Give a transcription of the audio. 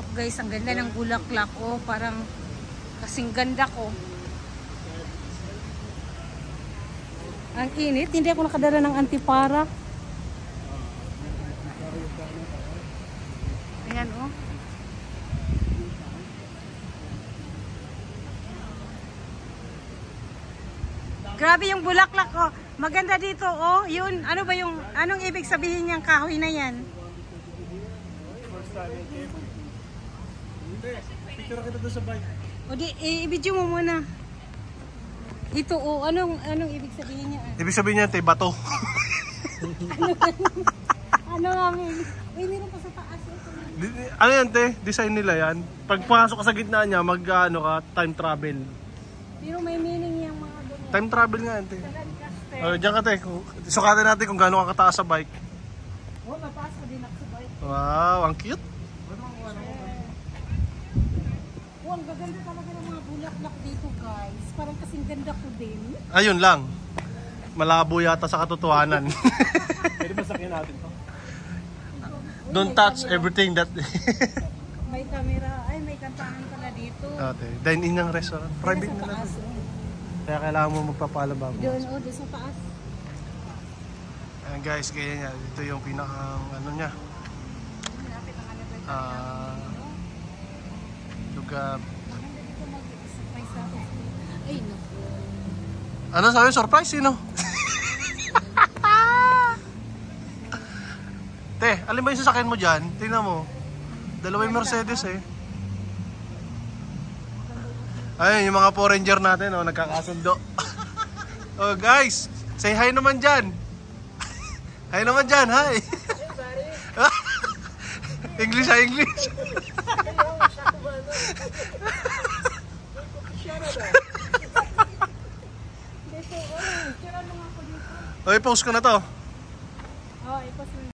Look guys, ang ganda ng bulaklak. Oh, parang kasing ganda ko. Ang init. Hindi ako nakadala ng antipara. Ayan oh. Grabe yung bulaklak oh. Maganda dito oh. Yun, ano ba yung, anong ibig sabihin niyang kahoy na yan? Picture kita doon sa bike. O di, i-video mo muna. Ito oh, anong ibig sabihin niya? Ibig sabihin niya, te, bato. Ano nga, uy, meron pa sa taas. Ano yan, te? Design nila yan. Pag pasok ka sa gitna niya, mag-ano ka, time travel. Pero may meaning yung mga doon. Time travel nga yan, te. Diyan ka, te. Sukatin natin kung gaano ka kataas sa bike. Oh, mataas ko din ako sa bike. Wow, ang cute. Oh, ang gaganda talaga ng mga bulaklak dito, guys. Parang kasing ganda ko din. Ayun lang. Malabo yata sa katotohanan. Pwede ba sakyan natin to? Don't touch everything that... May camera. Ay, may kantahan pala dito. Ate, dine-in ng restaurant. Private na lang. Kaya kailangan mo magpapala bago. Doon, oh, doon sa taas. Ayan guys, kaya niya. Ito yung pinakang ano niya. Malapit ang ano Lugar. dito mag-surprise ako. Ay, naku. Ano sabi? Surprise, sino? Te, alin ba yung sasakyan mo dyan? Tingnan mo. Dalawa yung Mercedes eh. Ayun, yung mga Power Ranger natin, oh, nagkakasundo. Oh guys, say hi naman dyan. Hi naman dyan, hi. English ha, English. Oh, i-post ko na to. Oh, i-post